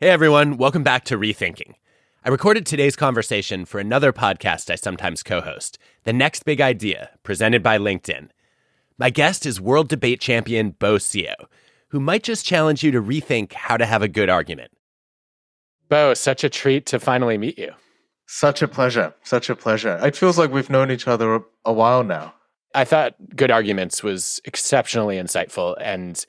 Hey everyone, welcome back to ReThinking. I recorded today's conversation for another podcast I sometimes co-host, The Next Big Idea, presented by LinkedIn. My guest is world debate champion Bo Seo, who might just challenge you to rethink how to have a good argument. Bo, such a treat to finally meet you. Such a pleasure. Such a pleasure. It feels like we've known each other a while now. I thought Good Arguments was exceptionally insightful, and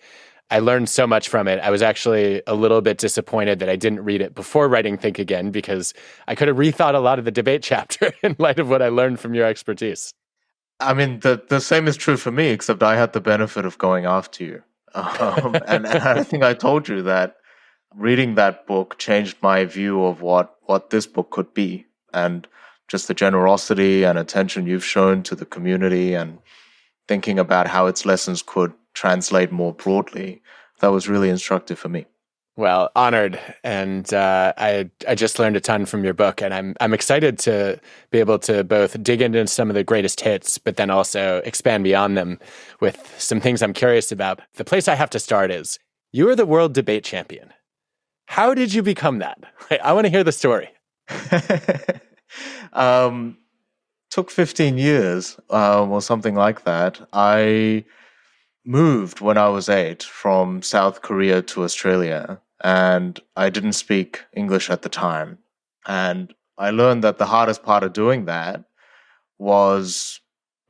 I learned so much from it. I was actually a little bit disappointed that I didn't read it before writing Think Again, because I could have rethought a lot of the debate chapter in light of what I learned from your expertise. I mean, the same is true for me, except I had the benefit of going after you. And I think I told you that reading that book changed my view of what this book could be, and just the generosity and attention you've shown to the community and thinking about how its lessons could translate more broadly. That was really instructive for me. Well, honored, and I just learned a ton from your book, and I'm excited to be able to both dig into some of the greatest hits, but then also expand beyond them with some things I'm curious about. The place I have to start is, you are the world debate champion. How did you become that? I want to hear the story. Took 15 years or something like that. I moved when I was 8 from South Korea to Australia, and I didn't speak English at the time. And I learned that the hardest part of doing that was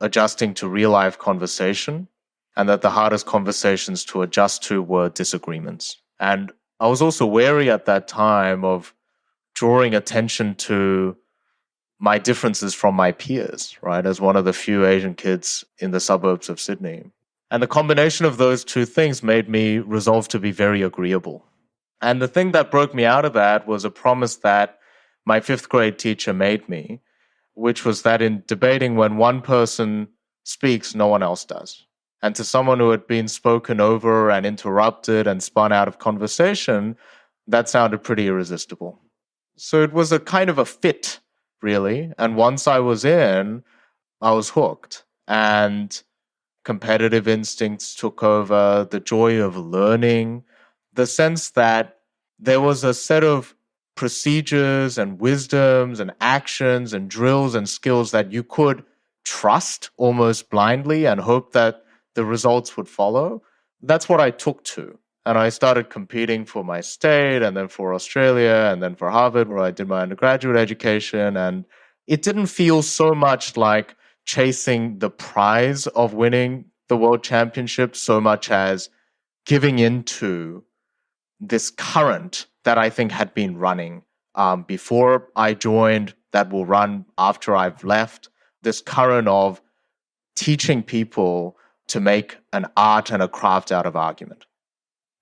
adjusting to real life conversation, and that the hardest conversations to adjust to were disagreements. And I was also wary at that time of drawing attention to my differences from my peers, right, as one of the few Asian kids in the suburbs of Sydney. And the combination of those two things made me resolve to be very agreeable. And the thing that broke me out of that was a promise that my 5th grade teacher made me, which was that in debating, when one person speaks, no one else does. And to someone who had been spoken over and interrupted and spun out of conversation, that sounded pretty irresistible. So it was a kind of a fit, really. And once I was in, I was hooked. And competitive instincts took over, the joy of learning, the sense that there was a set of procedures and wisdoms and actions and drills and skills that you could trust almost blindly and hope that the results would follow. That's what I took to. And I started competing for my state, and then for Australia, and then for Harvard, where I did my undergraduate education. And it didn't feel so much like chasing the prize of winning the world championship so much as giving into this current that I think had been running before I joined, that will run after I've left, this current of teaching people to make an art and a craft out of argument.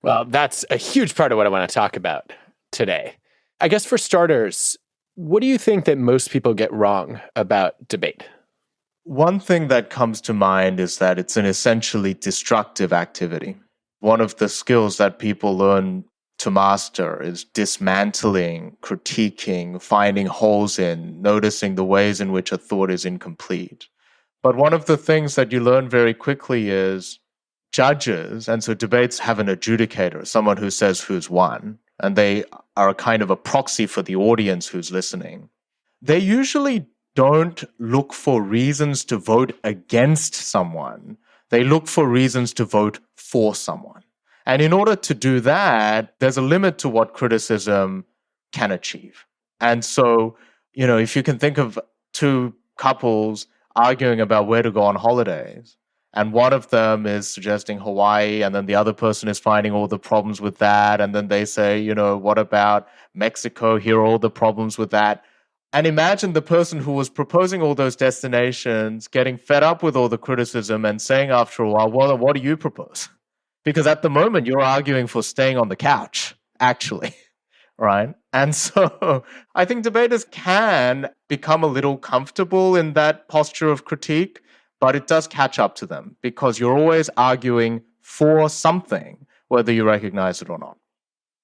Well, that's a huge part of what I want to talk about today. I guess for starters, what do you think that most people get wrong about debate? One thing that comes to mind is that it's an essentially destructive activity. One of the skills that people learn to master is dismantling, critiquing, finding holes in, noticing the ways in which a thought is incomplete. But one of the things that you learn very quickly is judges, and so debates have an adjudicator, someone who says who's won, and they are a kind of a proxy for the audience who's listening. They usually don't look for reasons to vote against someone. They look for reasons to vote for someone. And in order to do that, there's a limit to what criticism can achieve. And so, if you can think of two couples arguing about where to go on holidays, and one of them is suggesting Hawaii, and then the other person is finding all the problems with that, and then they say, what about Mexico? Here are all the problems with that. And imagine the person who was proposing all those destinations getting fed up with all the criticism and saying after a while, well, what do you propose? Because at the moment, you're arguing for staying on the couch, actually, right? And so I think debaters can become a little comfortable in that posture of critique, but it does catch up to them because you're always arguing for something, whether you recognize it or not.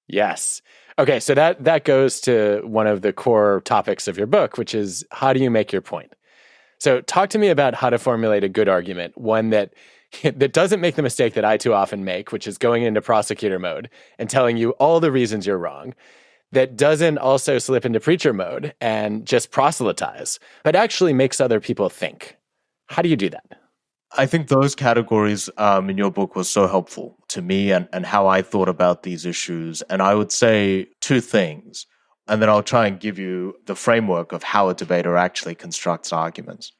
Yes. Okay, so that goes to one of the core topics of your book, which is how do you make your point? So talk to me about how to formulate a good argument, one that doesn't make the mistake that I too often make, which is going into prosecutor mode and telling you all the reasons you're wrong. that doesn't also slip into preacher mode and just proselytize, but actually makes other people think? How do you do that? I think those categories in your book was so helpful to me and how I thought about these issues. And I would say two things, and then I'll try and give you the framework of how a debater actually constructs arguments.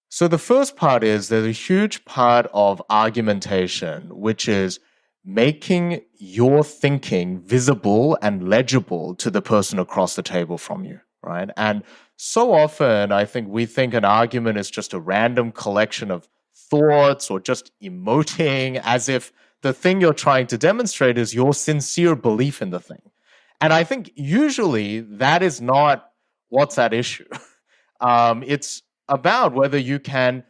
So the first part is there's a huge part of argumentation, which is making your thinking visible and legible to the person across the table from you, right? And so often, I think we think an argument is just a random collection of thoughts or just emoting as if the thing you're trying to demonstrate is your sincere belief in the thing. And I think usually that is not what's at issue. It's about whether you can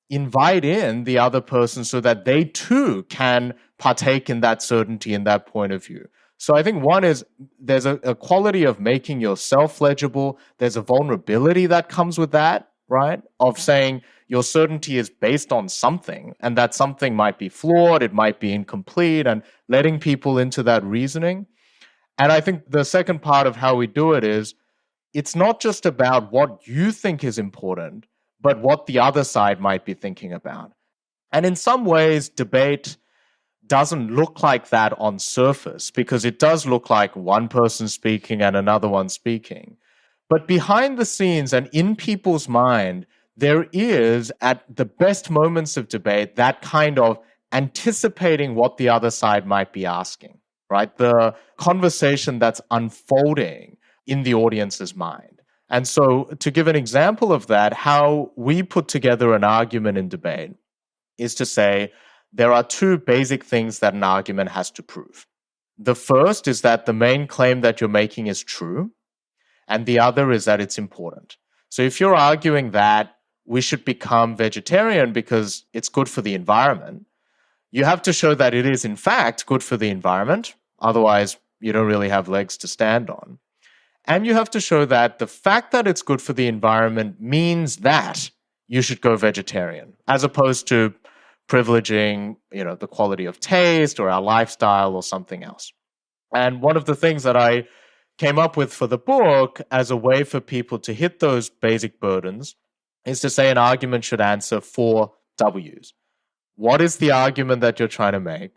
invite in the other person so that they too can partake in that certainty and that point of view. So I think one is there's a quality of making yourself legible. There's a vulnerability that comes with that, right? Of saying your certainty is based on something and that something might be flawed, it might be incomplete, and letting people into that reasoning. And I think the second part of how we do it is it's not just about what you think is important, but what the other side might be thinking about. And in some ways, debate doesn't look like that on surface because it does look like one person speaking and another one speaking. But behind the scenes and in people's mind, there is, at the best moments of debate, that kind of anticipating what the other side might be asking, right? The conversation that's unfolding in the audience's mind. And so, to give an example of that, how we put together an argument in debate is to say there are two basic things that an argument has to prove. The first is that the main claim that you're making is true, and the other is that it's important. So, if you're arguing that we should become vegetarian because it's good for the environment, you have to show that it is, in fact, good for the environment. Otherwise, you don't really have legs to stand on. And you have to show that the fact that it's good for the environment means that you should go vegetarian, as opposed to privileging, the quality of taste or our lifestyle or something else. And one of the things that I came up with for the book as a way for people to hit those basic burdens is to say an argument should answer 4 W's. What is the argument that you're trying to make?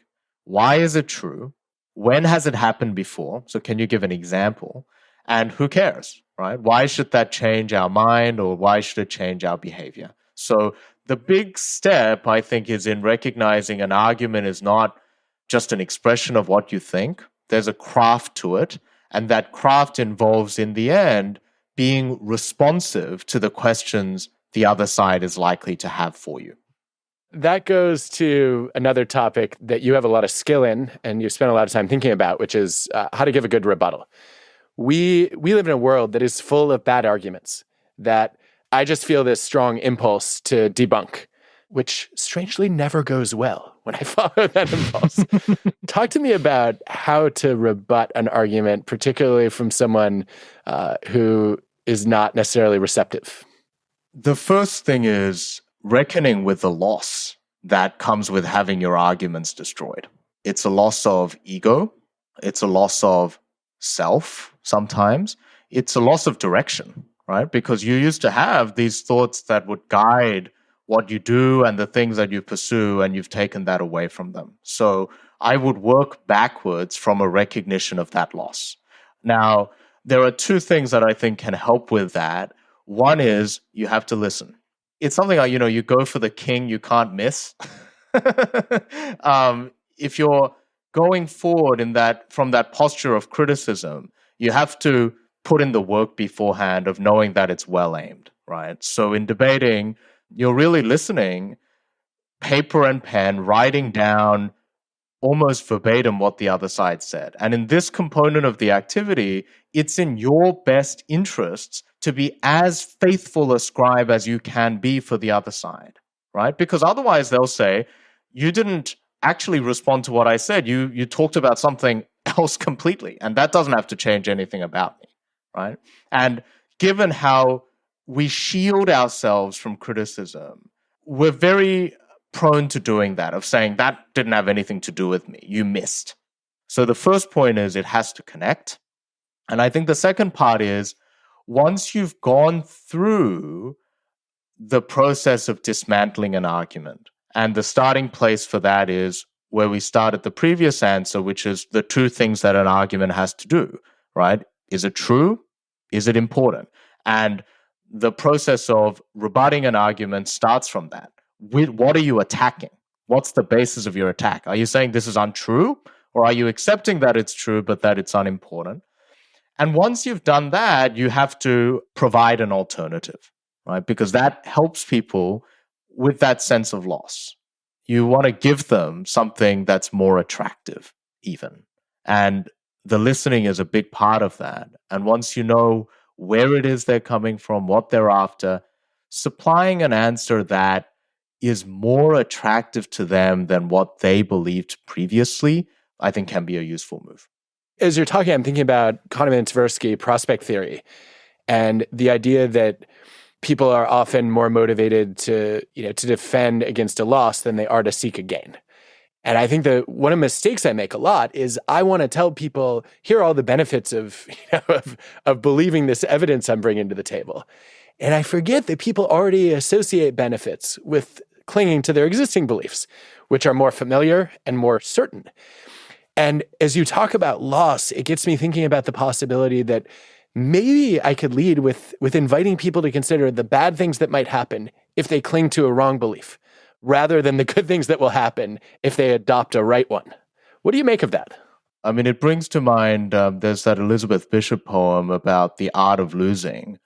Why is it true? When has it happened before? So can you give an example? And who cares, right? Why should that change our mind or why should it change our behavior? So the big step, I think, is in recognizing an argument is not just an expression of what you think. There's a craft to it. And that craft involves, in the end, being responsive to the questions the other side is likely to have for you. That goes to another topic that you have a lot of skill in and you spend a lot of time thinking about, which is how to give a good rebuttal. We live in a world that is full of bad arguments that I just feel this strong impulse to debunk, which strangely never goes well when I follow that impulse. Talk to me about how to rebut an argument, particularly from someone who is not necessarily receptive. The first thing is reckoning with the loss that comes with having your arguments destroyed. It's a loss of ego. It's a loss of self sometimes. It's a loss of direction, right? Because you used to have these thoughts that would guide what you do and the things that you pursue, and you've taken that away from them. So I would work backwards from a recognition of that loss. Now, there are 2 things that I think can help with that. One is you have to listen. It's something like, you go for the king you can't miss. If you're going forward from that posture of criticism, you have to put in the work beforehand of knowing that it's well aimed, right? So in debating, you're really listening, paper and pen, writing down almost verbatim what the other side said. And in this component of the activity, it's in your best interests to be as faithful a scribe as you can be for the other side, right? Because otherwise they'll say, you didn't actually respond to what I said. You talked about something else completely, and that doesn't have to change anything about me, right? And given how we shield ourselves from criticism, we're very prone to doing that, of saying that didn't have anything to do with me. You missed. So the first point is it has to connect. And I think the second part is once you've gone through the process of dismantling an argument, and the starting place for that is where we started the previous answer, which is the two things that an argument has to do, right? Is it true? Is it important? And the process of rebutting an argument starts from that. What are you attacking? What's the basis of your attack? Are you saying this is untrue? Or are you accepting that it's true, but that it's unimportant? And once you've done that, you have to provide an alternative, right? Because that helps people with that sense of loss. You want to give them something that's more attractive, even. And the listening is a big part of that. And once you know where it is they're coming from, what they're after, supplying an answer that is more attractive to them than what they believed previously, I think can be a useful move. As you're talking, I'm thinking about Kahneman Tversky prospect theory and the idea that people are often more motivated to defend against a loss than they are to seek a gain. And I think that one of the mistakes I make a lot is I want to tell people, here are all the benefits of believing this evidence I'm bringing to the table. And I forget that people already associate benefits with clinging to their existing beliefs, which are more familiar and more certain. And as you talk about loss, it gets me thinking about the possibility that maybe I could lead with inviting people to consider the bad things that might happen if they cling to a wrong belief, rather than the good things that will happen if they adopt a right one. What do you make of that? I mean, it brings to mind, there's that Elizabeth Bishop poem about the art of losing.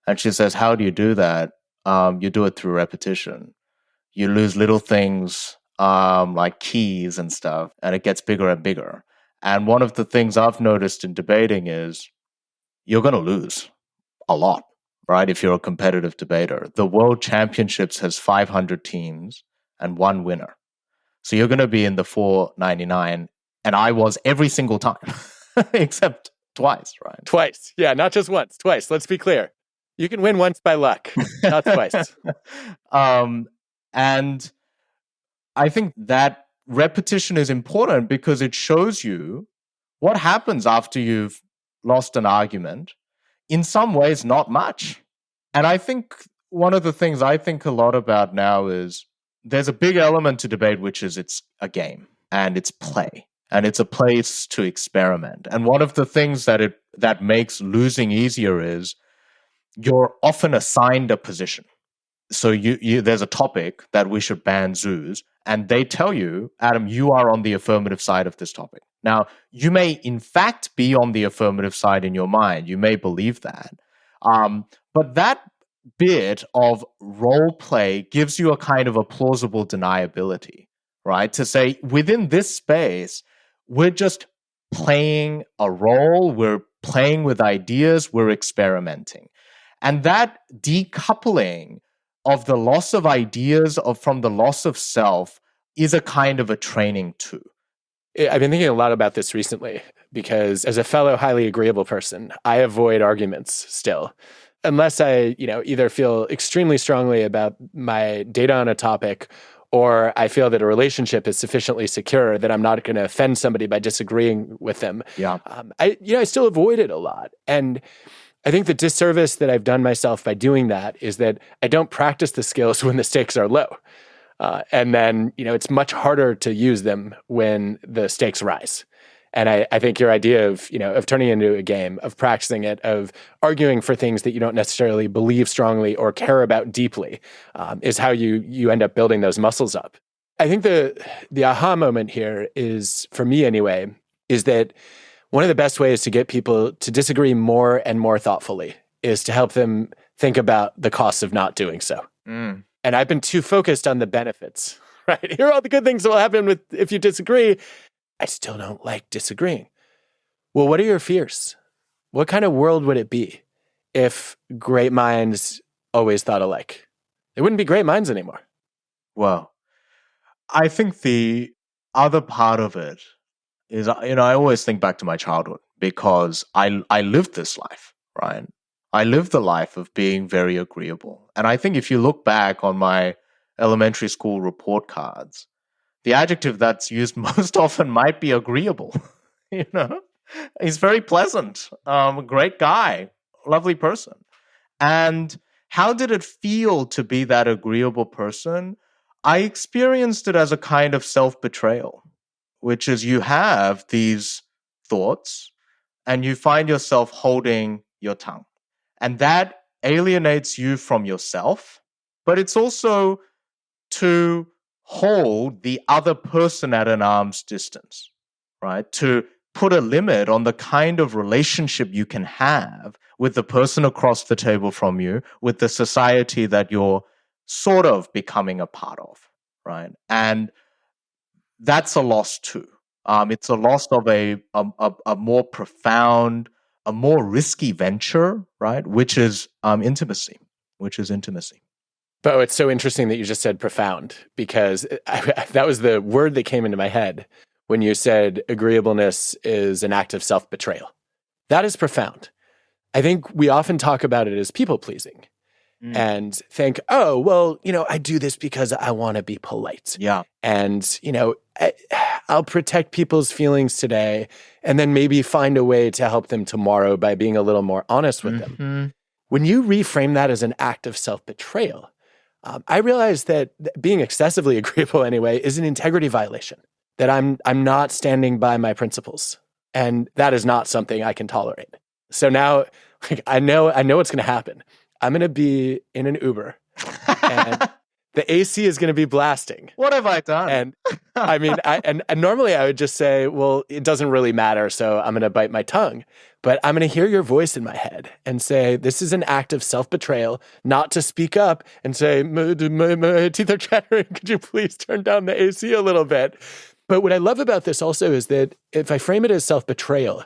And she says, how do you do that? You do it through repetition. You lose little things like keys and stuff, and it gets bigger and bigger. And one of the things I've noticed in debating is you're going to lose a lot, right? If you're a competitive debater. The World Championships has 500 teams and one winner. So you're going to be in the 499, and I was every single time, except twice, right? Twice. Yeah, not just once, twice. Let's be clear. You can win once by luck, not twice. And I think that repetition is important because it shows you what happens after you've lost an argument. In some ways, not much. And I think one of the things I think a lot about now is there's a big element to debate, which is it's a game and it's play and it's a place to experiment. And one of the things that makes losing easier is you're often assigned a position. So there's a topic that we should ban zoos, and they tell you, Adam, you are on the affirmative side of this topic. Now, you may in fact be on the affirmative side in your mind. You may believe that. But that bit of role play gives you a kind of a plausible deniability, right? To say within this space, we're just playing a role, we're playing with ideas, we're experimenting. And that decoupling of the loss of ideas from the loss of self is a kind of a training too. I've been thinking a lot about this recently because as a fellow highly agreeable person, I avoid arguments still. Unless I, either feel extremely strongly about my data on a topic or I feel that a relationship is sufficiently secure that I'm not going to offend somebody by disagreeing with them. Yeah. I still avoid it a lot. And I think the disservice that I've done myself by doing that is that I don't practice the skills when the stakes are low. And then, it's much harder to use them when the stakes rise. And I think your idea of turning it into a game, of practicing it, of arguing for things that you don't necessarily believe strongly or care about deeply, is how you end up building those muscles up. I think the aha moment here is, for me anyway, is that one of the best ways to get people to disagree more and more thoughtfully is to help them think about the costs of not doing so. Mm. And I've been too focused on the benefits, right? Here are all the good things that will happen if you disagree. I still don't like disagreeing. Well, what are your fears? What kind of world would it be if great minds always thought alike? They wouldn't be great minds anymore. Well, I think the other part of it is, I always think back to my childhood because I lived this life, right? I lived the life of being very agreeable. And I think if you look back on my elementary school report cards, the adjective that's used most often might be agreeable, He's very pleasant, great guy, lovely person. And how did it feel to be that agreeable person? I experienced it as a kind of self betrayal, which is you have these thoughts and you find yourself holding your tongue. And that alienates you from yourself, but it's also to hold the other person at an arm's distance, right? To put a limit on the kind of relationship you can have with the person across the table from you, with the society that you're sort of becoming a part of, right? And that's a loss too. It's a loss of a more profound, a more risky venture, right? Intimacy, which is intimacy. But it's so interesting that you just said profound, because that was the word that came into my head when you said agreeableness is an act of self-betrayal. That is profound. I think we often talk about it as people-pleasing and think, oh, well, I do this because I want to be polite. Yeah. And, I'll protect people's feelings today and then maybe find a way to help them tomorrow by being a little more honest with them. When you reframe that as an act of self-betrayal, I realized that being excessively agreeable anyway is an integrity violation, that I'm not standing by my principles. And that is not something I can tolerate. So now I know what's going to happen. I'm going to be in an Uber and the AC is going to be blasting. What have I done? And I mean, and normally I would just say, well, it doesn't really matter, so I'm going to bite my tongue. But I'm going to hear your voice in my head and say, this is an act of self-betrayal, not to speak up and say, my teeth are chattering. Could you please turn down the AC a little bit? But what I love about this also is that if I frame it as self-betrayal,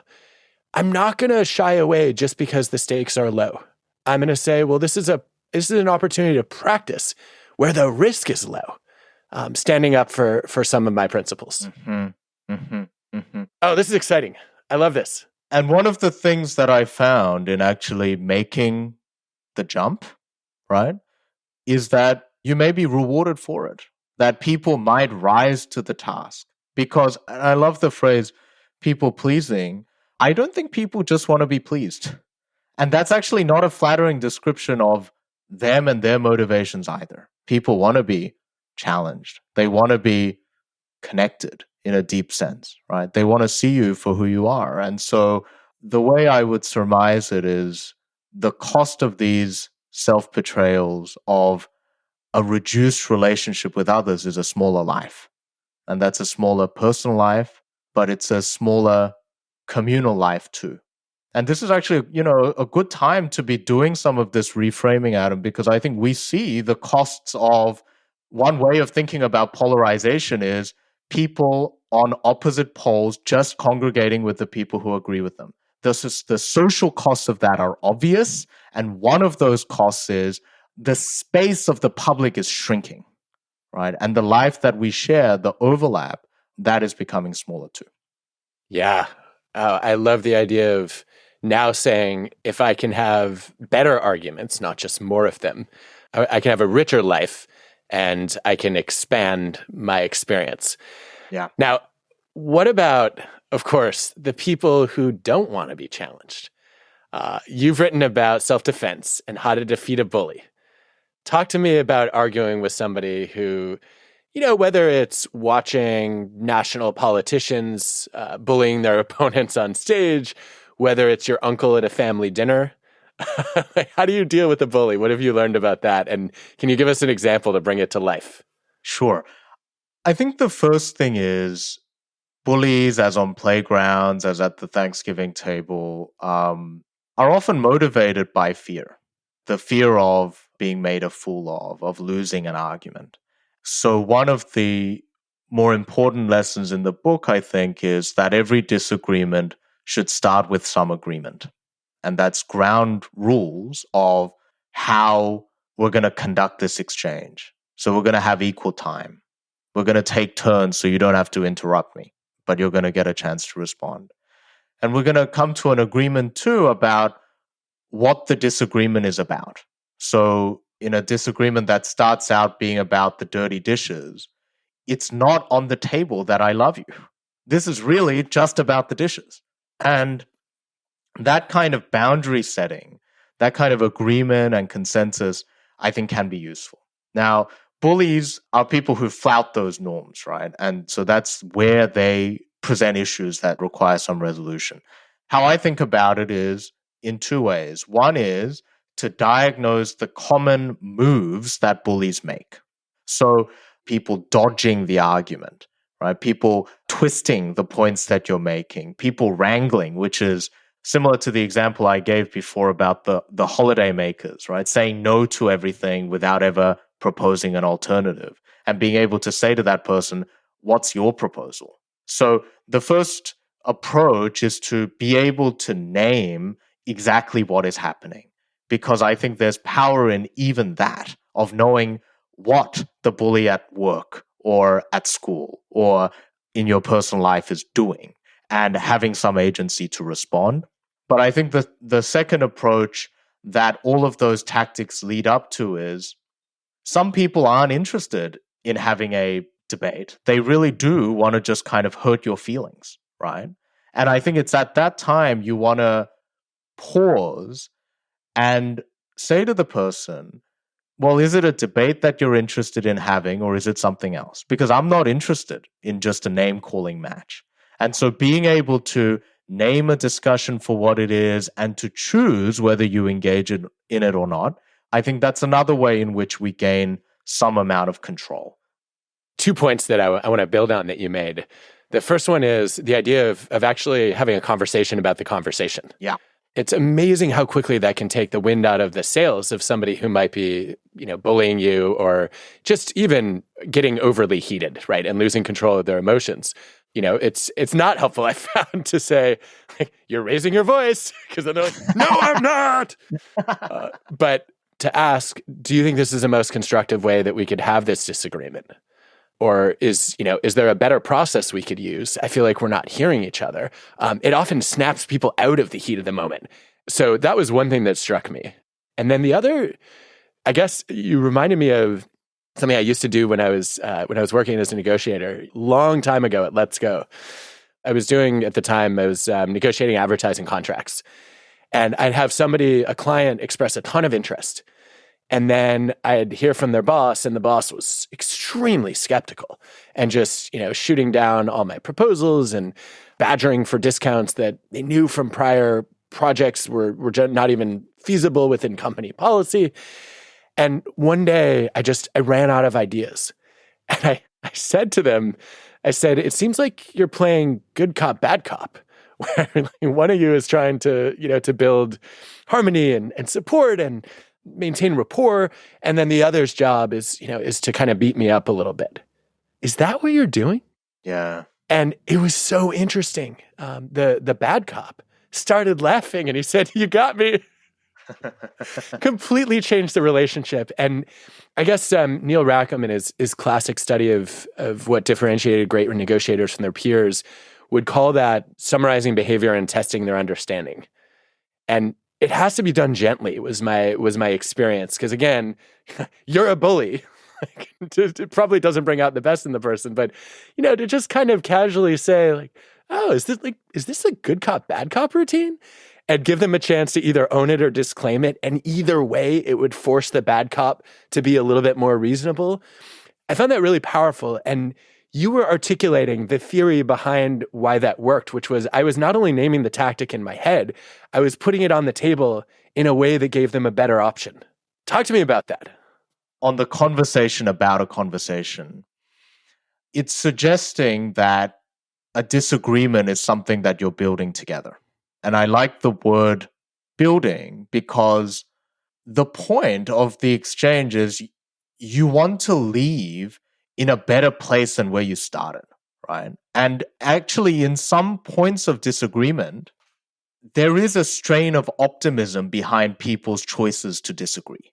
I'm not going to shy away just because the stakes are low. I'm going to say, well, this is an opportunity to practice where the risk is low. Standing up for some of my principles. Oh, this is exciting. I love this. And one of the things that I found in actually making the jump, right, is that you may be rewarded for it, that people might rise to the task. Because, and I love the phrase, people pleasing, I don't think people just want to be pleased. And that's actually not a flattering description of them and their motivations either. People want to be challenged. They want to be connected in a deep sense, right? They want to see you for who you are. And so the way I would surmise it is the cost of these self-betrayals of a reduced relationship with others is a smaller life. And that's a smaller personal life, but it's a smaller communal life too. And this is actually, a good time to be doing some of this reframing, Adam, because I think we see the costs of one way of thinking about polarization is people on opposite poles just congregating with the people who agree with them. The social costs of that are obvious. And one of those costs is the space of the public is shrinking, right? And the life that we share, the overlap, that is becoming smaller too. Yeah. I love the idea of now saying, if I can have better arguments, not just more of them, I can have a richer life and I can expand my experience. Yeah. Now, what about, of course, the people who don't want to be challenged? You've written about self-defense and how to defeat a bully. Talk to me about arguing with somebody who, whether it's watching national politicians bullying their opponents on stage, whether it's your uncle at a family dinner. How do you deal with a bully? What have you learned about that? And can you give us an example to bring it to life? Sure. I think the first thing is bullies, as on playgrounds, as at the Thanksgiving table, are often motivated by fear. The fear of being made a fool of losing an argument. So one of the more important lessons in the book, I think, is that every disagreement should start with some agreement. And that's ground rules of how we're going to conduct this exchange. So we're going to have equal time. We're going to take turns so you don't have to interrupt me, but you're going to get a chance to respond. And we're going to come to an agreement too about what the disagreement is about. So in a disagreement that starts out being about the dirty dishes, it's not on the table that I love you. This is really just about the dishes. And that kind of boundary setting, that kind of agreement and consensus, I think can be useful. Now, bullies are people who flout those norms, right? And so that's where they present issues that require some resolution. How I think about it is in two ways. One is to diagnose the common moves that bullies make. So people dodging the argument, right? People twisting the points that you're making, people wrangling, which is similar to the example I gave before about the holiday makers, right? Saying no to everything without ever proposing an alternative and being able to say to that person, what's your proposal? So the first approach is to be able to name exactly what is happening, because I think there's power in even that, of knowing what the bully at work or at school or in your personal life is doing and having some agency to respond. But I think the second approach that all of those tactics lead up to is some people aren't interested in having a debate. They really do want to just kind of hurt your feelings, right? And I think it's at that time you want to pause and say to the person, well, is it a debate that you're interested in having, or is it something else? Because I'm not interested in just a name calling match. And so being able to name a discussion for what it is and to choose whether you engage in it or not, I think that's another way in which we gain some amount of control. 2 points that I want to build on that you made. The first one is the idea of actually having a conversation about the conversation. Yeah. It's amazing how quickly that can take the wind out of the sails of somebody who might be, bullying you or just even getting overly heated, right? And losing control of their emotions. It's not helpful, I found, to say, like, you're raising your voice, because then they're like, no, I'm not. But to ask, do you think this is the most constructive way that we could have this disagreement? Or is there a better process we could use? I feel like we're not hearing each other. It often snaps people out of the heat of the moment. So that was one thing that struck me. And then the other, I guess you reminded me of something I used to do when I was working as a negotiator long time ago at Let's Go. I was negotiating advertising contracts. And I'd have a client express a ton of interest. And then I'd hear from their boss, and the boss was extremely skeptical and just, shooting down all my proposals and badgering for discounts that they knew from prior projects were not even feasible within company policy. And one day I ran out of ideas. And I said to them, it seems like you're playing good cop, bad cop, where one of you is trying to, to build harmony and support and maintain rapport, and then the other's job is to kind of beat me up a little bit. Is that what you're doing? Yeah. And it was so interesting. The bad cop started laughing, and he said, "You got me." Completely changed the relationship. And I guess Neil Rackham, in his classic study of what differentiated great negotiators from their peers, would call that summarizing behavior and testing their understanding. And it has to be done gently, was my experience. Because again, you're a bully. It probably doesn't bring out the best in the person, but to just kind of casually say, like, "Oh, is this a good cop, bad cop routine?" And give them a chance to either own it or disclaim it. And either way, it would force the bad cop to be a little bit more reasonable. I found that really powerful. And you were articulating the theory behind why that worked, which was I was not only naming the tactic in my head, I was putting it on the table in a way that gave them a better option. Talk to me about that. On the conversation about a conversation, it's suggesting that a disagreement is something that you're building together. And I like the word building because the point of the exchange is you want to leave in a better place than where you started, right? And actually, in some points of disagreement, there is a strain of optimism behind people's choices to disagree.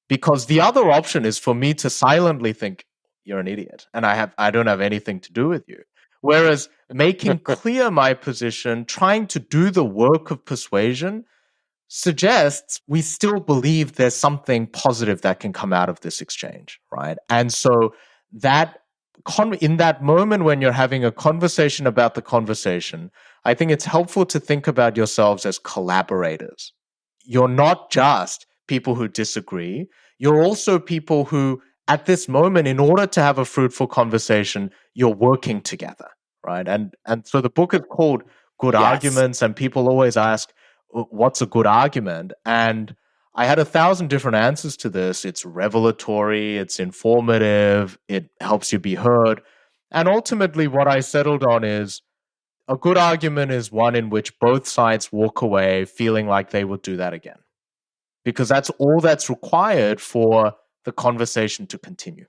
Because the other option is for me to silently think, you're an idiot, and I don't have anything to do with you. Whereas making clear my position, trying to do the work of persuasion, suggests we still believe there's something positive that can come out of this exchange, right? And so that in that moment when you're having a conversation about the conversation, I think it's helpful to think about yourselves as collaborators. You're not just people who disagree, you're also people who, at this moment, in order to have a fruitful conversation, you're working together, right? And so the book is called Good Yes. Arguments, and people always ask, what's a good argument? And I had 1,000 different answers to this. It's revelatory, it's informative, it helps you be heard. And ultimately, what I settled on is a good argument is one in which both sides walk away feeling like they would do that again, because that's all that's required for the conversation to continue.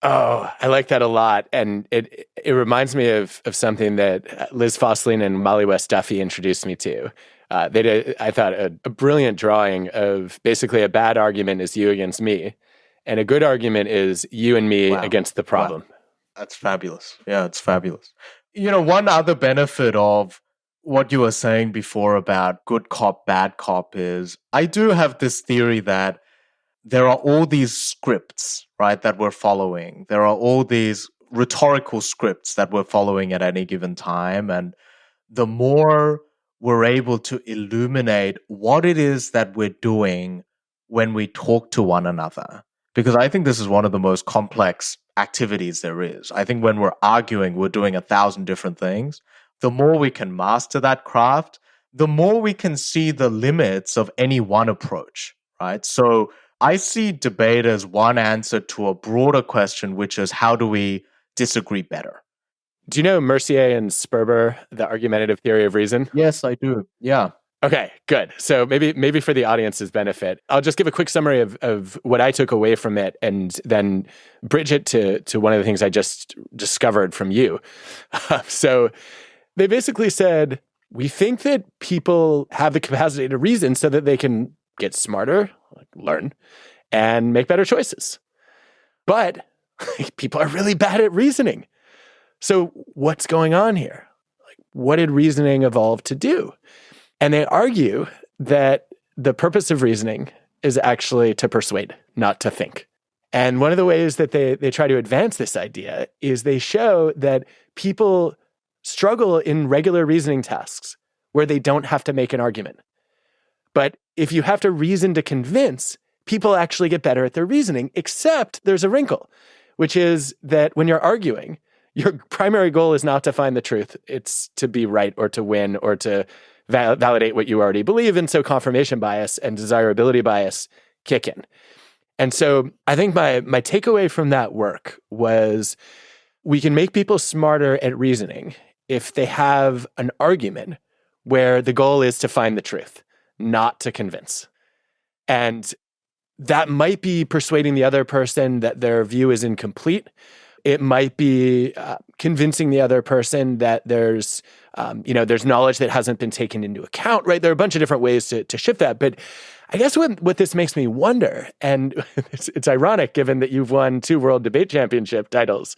Oh, I like that a lot. And it reminds me of something that Liz Fosslin and Molly West Duffy introduced me to. They did, I thought, a brilliant drawing of basically a bad argument is you against me, and a good argument is you and me Wow. against the problem. Wow. That's fabulous. Yeah, it's fabulous. One other benefit of what you were saying before about good cop, bad cop is I do have this theory that there are all these scripts, right, that we're following. There are all these rhetorical scripts that we're following at any given time. And the more we're able to illuminate what it is that we're doing when we talk to one another, because I think this is one of the most complex activities there is. I think when we're arguing, we're doing 1,000 different things. The more we can master that craft, the more we can see the limits of any one approach, right? So I see debate as one answer to a broader question, which is how do we disagree better? Do you know Mercier and Sperber, the argumentative theory of reason? Yes, I do. Yeah. Okay, good. So maybe for the audience's benefit, I'll just give a quick summary of what I took away from it and then bridge it to one of the things I just discovered from you. So they basically said, we think that people have the capacity to reason so that they can get smarter, learn, and make better choices. But people are really bad at reasoning. So what's going on here? What did reasoning evolve to do? And they argue that the purpose of reasoning is actually to persuade, not to think. And one of the ways that they try to advance this idea is they show that people struggle in regular reasoning tasks where they don't have to make an argument. But if you have to reason to convince, people actually get better at their reasoning, except there's a wrinkle, which is that when you're arguing, your primary goal is not to find the truth. It's to be right or to win or to validate what you already believe. And so confirmation bias and desirability bias kick in. And so I think my takeaway from that work was we can make people smarter at reasoning if they have an argument where the goal is to find the truth, not to convince. And that might be persuading the other person that their view is incomplete. It might be convincing the other person that there's knowledge that hasn't been taken into account, right? There are a bunch of different ways to shift that. But I guess what this makes me wonder, and it's ironic given that you've won 2 World Debate Championship titles,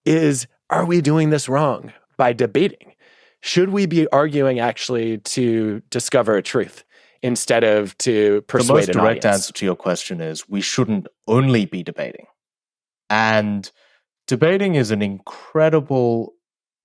is are we doing this wrong by debating? Should we be arguing actually to discover a truth instead of to persuade an audience? The most direct answer to your question is we shouldn't only be debating. And debating is an incredible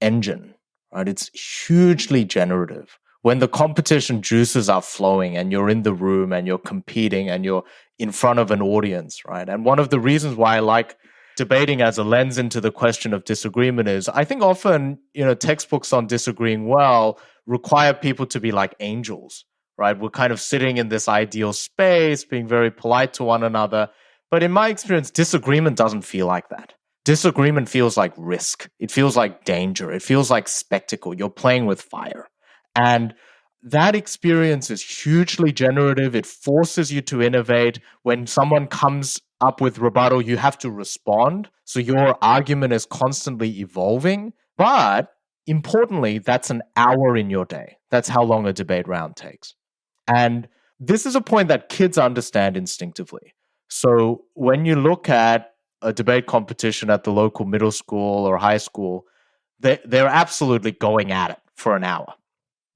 engine, right? It's hugely generative. When the competition juices are flowing and you're in the room and you're competing and you're in front of an audience, right? And one of the reasons why I like debating as a lens into the question of disagreement is I think often, textbooks on disagreeing well require people to be like angels, right? We're kind of sitting in this ideal space, being very polite to one another. But in my experience, disagreement doesn't feel like that. Disagreement feels like risk. It feels like danger. It feels like spectacle. You're playing with fire. And that experience is hugely generative. It forces you to innovate. When someone comes up with rebuttal, you have to respond. So your argument is constantly evolving. But importantly, that's an hour in your day. That's how long a debate round takes. And this is a point that kids understand instinctively. So when you look at a debate competition at the local middle school or high school, they're absolutely going at it for an hour.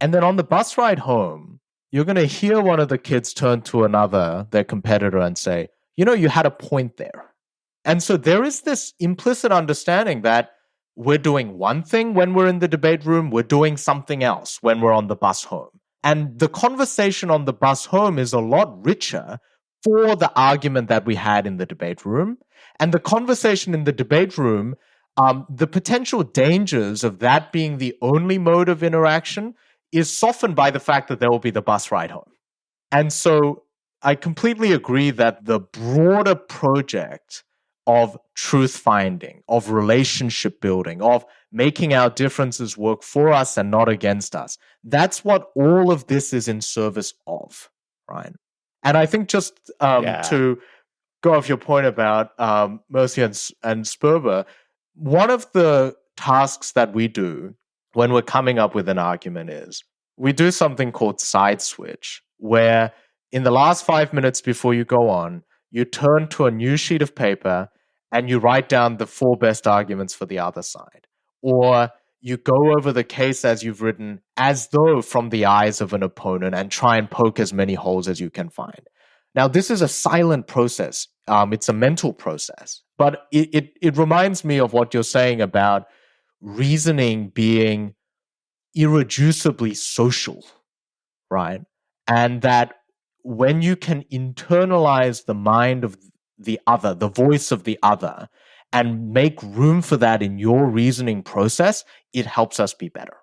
And then on the bus ride home, you're going to hear one of the kids turn to another, their competitor, and say, you had a point there. And so there is this implicit understanding that we're doing one thing when we're in the debate room, we're doing something else when we're on the bus home. And the conversation on the bus home is a lot richer for the argument that we had in the debate room. And the conversation in the debate room, the potential dangers of that being the only mode of interaction is softened by the fact that there will be the bus ride home. And so I completely agree that the broader project of truth finding, of relationship building, of making our differences work for us and not against us, that's what all of this is in service of, right? And I think just to go off your point about Mercy and Sperber, one of the tasks that we do when we're coming up with an argument is we do something called side switch, where in the last 5 minutes before you go on, you turn to a new sheet of paper and you write down the 4 best arguments for the other side. Or you go over the case as you've written as though from the eyes of an opponent and try and poke as many holes as you can find. Now, this is a silent process. It's a mental process. But it reminds me of what you're saying about reasoning being irreducibly social, right? And that when you can internalize the mind of the other, the voice of the other, and make room for that in your reasoning process, it helps us be better,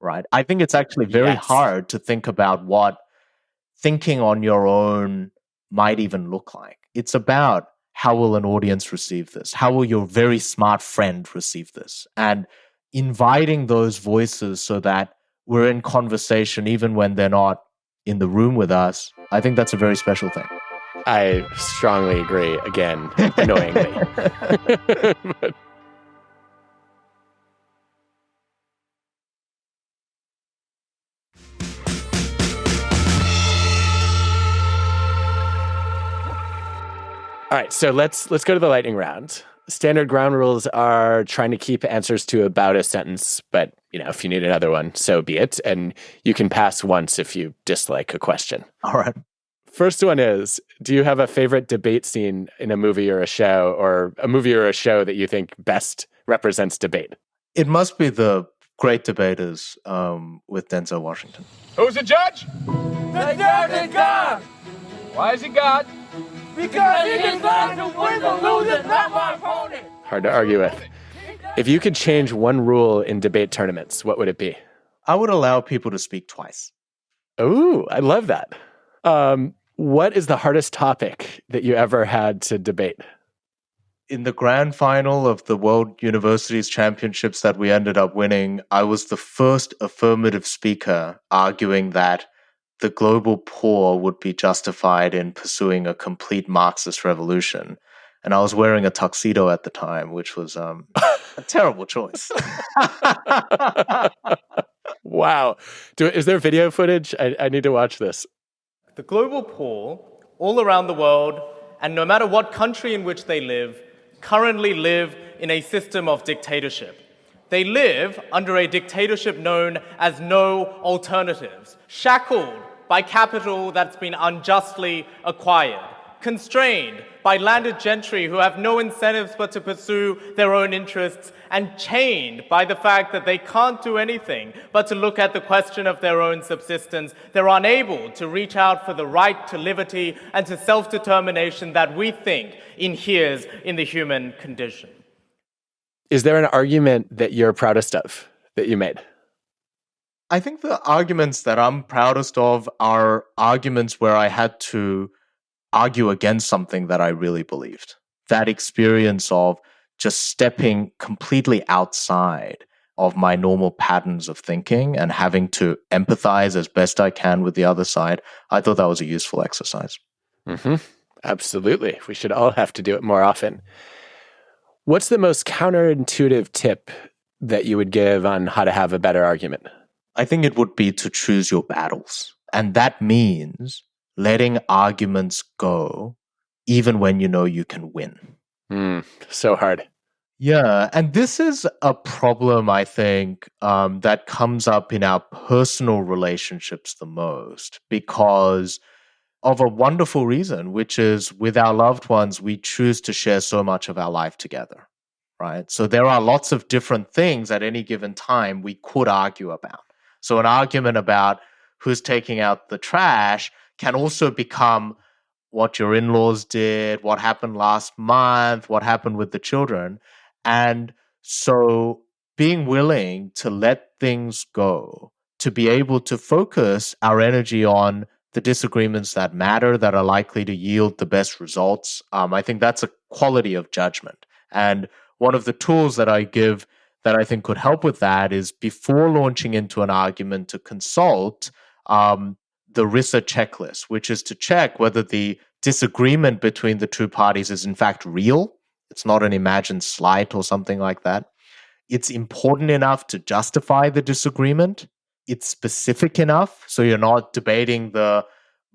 right? I think it's actually very hard to think about what thinking on your own might even look like. It's about how will an audience receive this? How will your very smart friend receive this? And inviting those voices so that we're in conversation even when they're not in the room with us, I think that's a very special thing. I strongly agree, again, annoyingly. But all right, so let's go to the lightning round. Standard ground rules are trying to keep answers to about a sentence, but if you need another one, so be it. And you can pass once if you dislike a question. All right. First one is, do you have a favorite debate scene in a movie or a show, or a movie or a show that you think best represents debate? It must be The Great Debaters with Denzel Washington. Who's the judge? The judge is God. Why is he God? Because he decides to win or lose is not my opponent. Hard to argue with. If you could change one rule in debate tournaments, what would it be? I would allow people to speak twice. Ooh, I love that. What is the hardest topic that you ever had to debate? In the grand final of the World Universities Championships that we ended up winning, I was the first affirmative speaker arguing that the global poor would be justified in pursuing a complete Marxist revolution. And I was wearing a tuxedo at the time, which was a terrible choice. Wow. Is there video footage? I need to watch this. The global poor, all around the world, and no matter what country in which they live, currently live in a system of dictatorship. They live under a dictatorship known as no alternatives, shackled by capital that's been unjustly acquired, constrained by landed gentry who have no incentives but to pursue their own interests, and chained by the fact that they can't do anything but to look at the question of their own subsistence. They're unable to reach out for the right to liberty and to self-determination that we think inheres in the human condition. Is there an argument that you're proudest of that you made? I think the arguments that I'm proudest of are arguments where I had to argue against something that I really believed. That experience of just stepping completely outside of my normal patterns of thinking and having to empathize as best I can with the other side, I thought that was a useful exercise. Mm-hmm. Absolutely. We should all have to do it more often. What's the most counterintuitive tip that you would give on how to have a better argument? I think it would be to choose your battles. And that means letting arguments go even when you know you can win. So hard. Yeah, and this is a problem, I think, that comes up in our personal relationships the most because of a wonderful reason, which is with our loved ones, we choose to share so much of our life together, right? So there are lots of different things at any given time we could argue about. So an argument about who's taking out the trash can also become what your in-laws did, what happened last month, what happened with the children. And so being willing to let things go, to be able to focus our energy on the disagreements that matter, that are likely to yield the best results, I think that's a quality of judgment. And one of the tools that I give that I think could help with that is before launching into an argument to consult the RISA checklist, which is to check whether the disagreement between the two parties is in fact real. It's not an imagined slight or something like that. It's important enough to justify the disagreement. It's specific enough so you're not debating the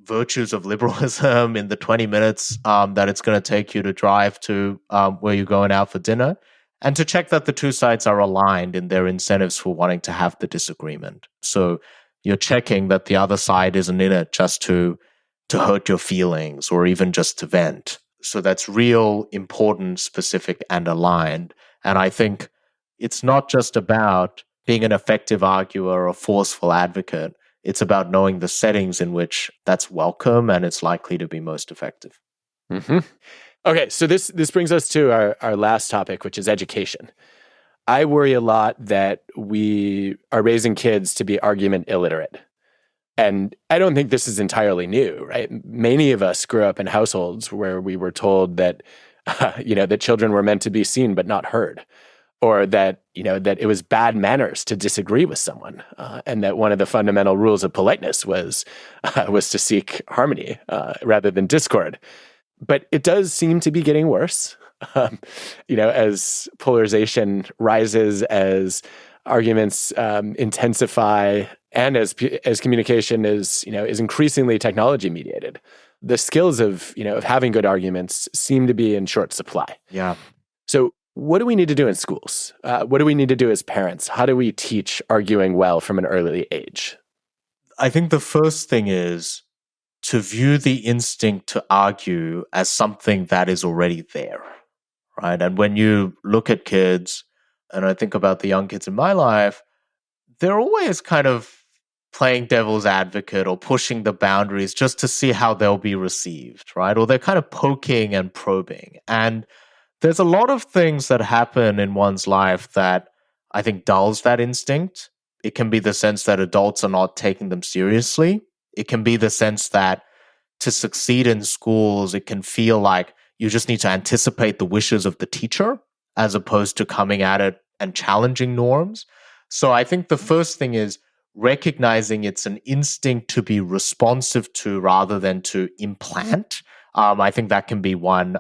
virtues of liberalism in the 20 minutes that it's going to take you to drive to where you're going out for dinner, and to check that the two sides are aligned in their incentives for wanting to have the disagreement. So you're checking that the other side isn't in it just to hurt your feelings or even just to vent. So that's real, important, specific, and aligned. And I think it's not just about being an effective arguer or forceful advocate. It's about knowing the settings in which that's welcome and it's likely to be most effective. Mm-hmm. Okay, so this brings us to our last topic, which is education. I worry a lot that we are raising kids to be argument illiterate. And I don't think this is entirely new, right? Many of us grew up in households where we were told that, that children were meant to be seen but not heard, or that, that it was bad manners to disagree with someone, and that one of the fundamental rules of politeness was to seek harmony rather than discord. But it does seem to be getting worse, as polarization rises, as arguments intensify, and as communication is increasingly technology mediated. The skills of having good arguments seem to be in short supply. Yeah. So what do we need to do in schools? What do we need to do as parents? How do we teach arguing well from an early age? I think the first thing is to view the instinct to argue as something that is already there, right? And when you look at kids, and I think about the young kids in my life, they're always kind of playing devil's advocate or pushing the boundaries just to see how they'll be received, right? Or they're kind of poking and probing. And there's a lot of things that happen in one's life that I think dulls that instinct. It can be the sense that adults are not taking them seriously. It can be the sense that to succeed in schools, it can feel like you just need to anticipate the wishes of the teacher as opposed to coming at it and challenging norms. So I think the first thing is recognizing it's an instinct to be responsive to rather than to implant. I think that can be one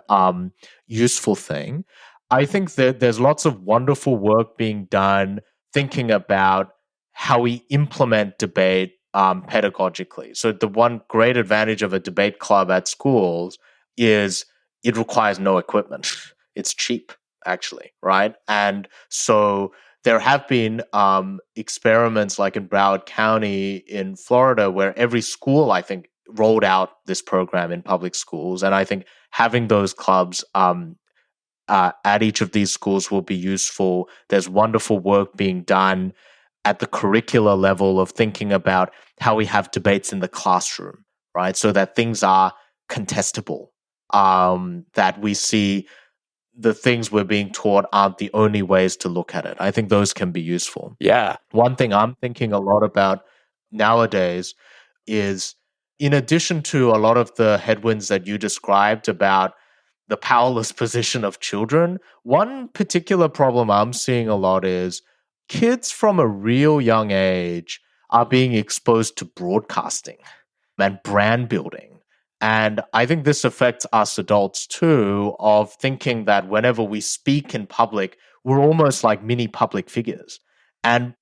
useful thing. I think that there's lots of wonderful work being done thinking about how we implement debate pedagogically. So the one great advantage of a debate club at schools is it requires no equipment. It's cheap, actually, right? And so there have been experiments like in Broward County in Florida where every school, I think, rolled out this program in public schools. And I think having those clubs at each of these schools will be useful. There's wonderful work being done at the curricular level of thinking about how we have debates in the classroom, right? So that things are contestable, that we see the things we're being taught aren't the only ways to look at it. I think those can be useful. Yeah. One thing I'm thinking a lot about nowadays is, in addition to a lot of the headwinds that you described about the powerless position of children, one particular problem I'm seeing a lot is kids from a real young age are being exposed to broadcasting and brand building. And I think this affects us adults too, of thinking that whenever we speak in public, we're almost like mini public figures. And,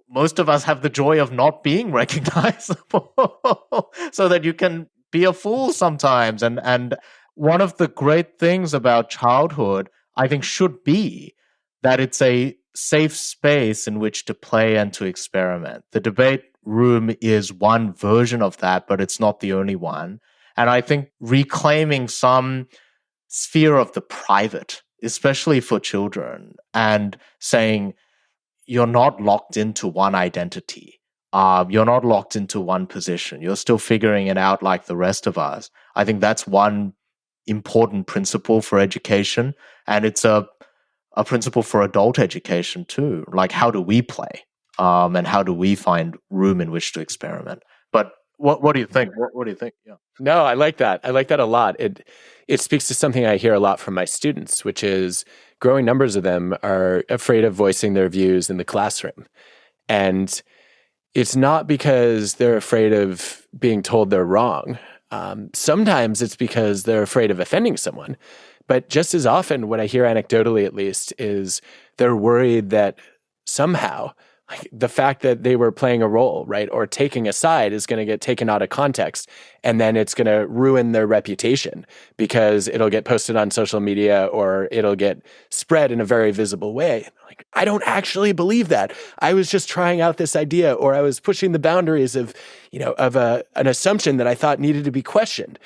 most of us have the joy of not being recognizable so that you can be a fool sometimes. And one of the great things about childhood, I think, should be that it's a safe space in which to play and to experiment. The debate room is one version of that, but it's not the only one. And I think reclaiming some sphere of the private especially for children, and saying you're not locked into one identity. You're not locked into one position. You're still figuring it out like the rest of us. I think that's one important principle for education. And it's a principle for adult education too. Like, how do we play? And how do we find room in which to experiment? But what do you think? What do you think? Yeah. No, I like that. I like that a lot. It speaks to something I hear a lot from my students, which is growing numbers of them are afraid of voicing their views in the classroom. And it's not because they're afraid of being told they're wrong. Sometimes it's because they're afraid of offending someone. But just as often, what I hear anecdotally at least, is they're worried that somehow, like, the fact that they were playing a role, right, or taking a side is going to get taken out of context, and then it's going to ruin their reputation because it'll get posted on social media or it'll get spread in a very visible way. Like, I don't actually believe that. I was just trying out this idea, or I was pushing the boundaries of, an assumption that I thought needed to be questioned.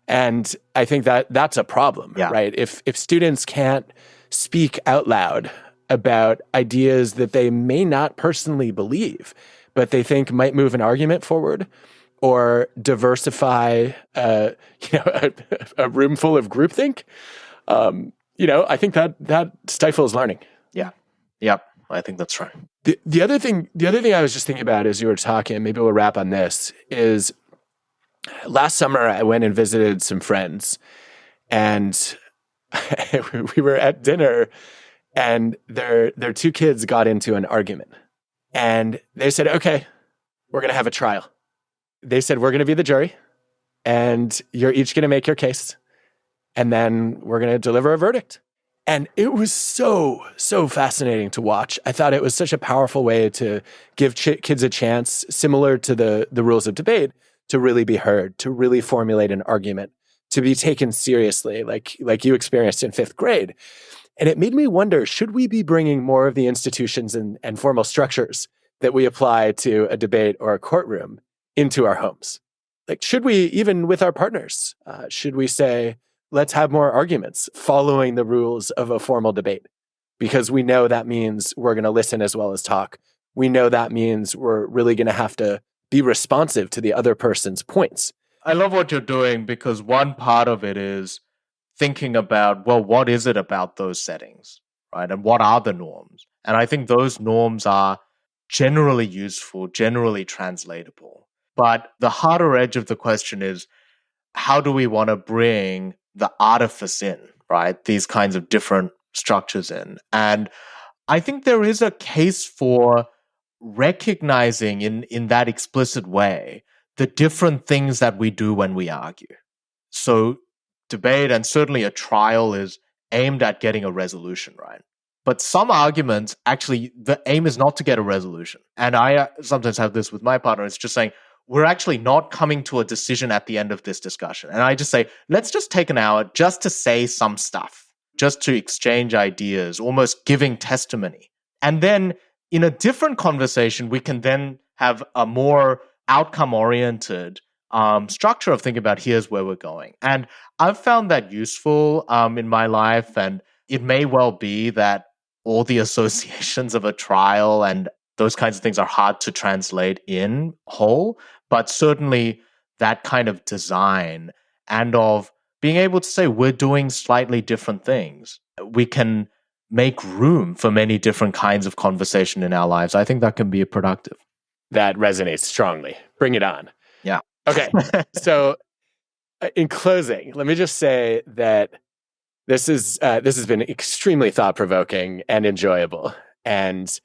And I think that that's a problem, right? If students can't speak out loud about ideas that they may not personally believe, but they think might move an argument forward or diversify, a room full of groupthink, I think that stifles learning. Yeah. Yep. I think that's right. The other thing I was just thinking about as you were talking, maybe we'll wrap on this, is last summer I went and visited some friends, and we were at dinner, and their two kids got into an argument, and they said, okay, we're going to have a trial. They said, we're going to be the jury, and you're each going to make your case, and then we're going to deliver a verdict. And it was so fascinating to watch. I thought it was such a powerful way to give kids a chance, similar to the rules of debate, to really be heard, to really formulate an argument, to be taken seriously, like you experienced in 5th grade. And it made me wonder, should we be bringing more of the institutions and formal structures that we apply to a debate or a courtroom into our homes? Like, should we, even with our partners, should we say, let's have more arguments following the rules of a formal debate? Because we know that means we're going to listen as well as talk. We know that means we're really going to have to be responsive to the other person's points. I love what you're doing, because one part of it is thinking about, well, what is it about those settings, right? And what are the norms? And I think those norms are generally useful, generally translatable. But the harder edge of the question is, how do we want to bring the artifice in, right? These kinds of different structures in. And I think there is a case for recognizing in that explicit way the different things that we do when we argue. So debate, and certainly a trial, is aimed at getting a resolution, right? But some arguments, actually, the aim is not to get a resolution. And I sometimes have this with my partner. It's just saying, we're actually not coming to a decision at the end of this discussion. And I just say, let's just take an hour just to say some stuff, just to exchange ideas, almost giving testimony. And then in a different conversation, we can then have a more outcome-oriented structure of thinking about, here's where we're going. And I've found that useful in my life. And it may well be that all the associations of a trial and those kinds of things are hard to translate in whole, but certainly that kind of design and of being able to say we're doing slightly different things, we can make room for many different kinds of conversation in our lives. I think that can be productive. That resonates strongly. Bring it on. Yeah. Okay. So in closing, let me just say that this has been extremely thought-provoking and enjoyable. And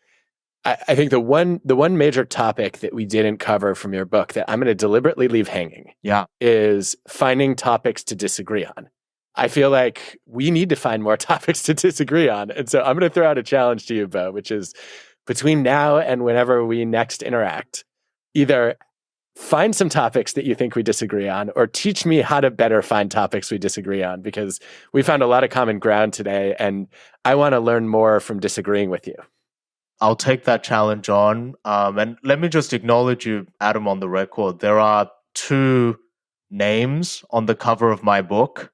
I think the one major topic that we didn't cover from your book that I'm going to deliberately leave hanging is finding topics to disagree on. I feel like we need to find more topics to disagree on. And so I'm going to throw out a challenge to you, Bo, which is between now and whenever we next interact, either find some topics that you think we disagree on, or teach me how to better find topics we disagree on, because we found a lot of common ground today, and I want to learn more from disagreeing with you. I'll take that challenge on. And let me just acknowledge you, Adam, on the record. There are 2 names on the cover of my book.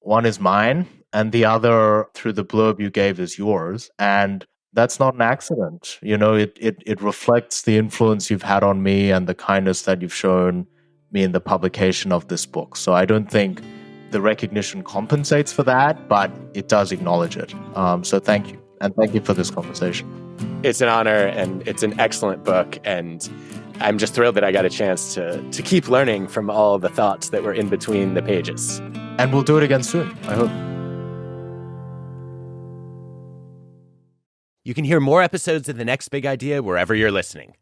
One is mine, and the other through the blurb you gave is yours. And that's not an accident. It reflects the influence you've had on me and the kindness that you've shown me in the publication of this book. So I don't think the recognition compensates for that, but it does acknowledge it. So thank you. And thank you for this conversation. It's an honor, and it's an excellent book. And I'm just thrilled that I got a chance to keep learning from all the thoughts that were in between the pages. And we'll do it again soon, I hope. You can hear more episodes of The Next Big Idea wherever you're listening.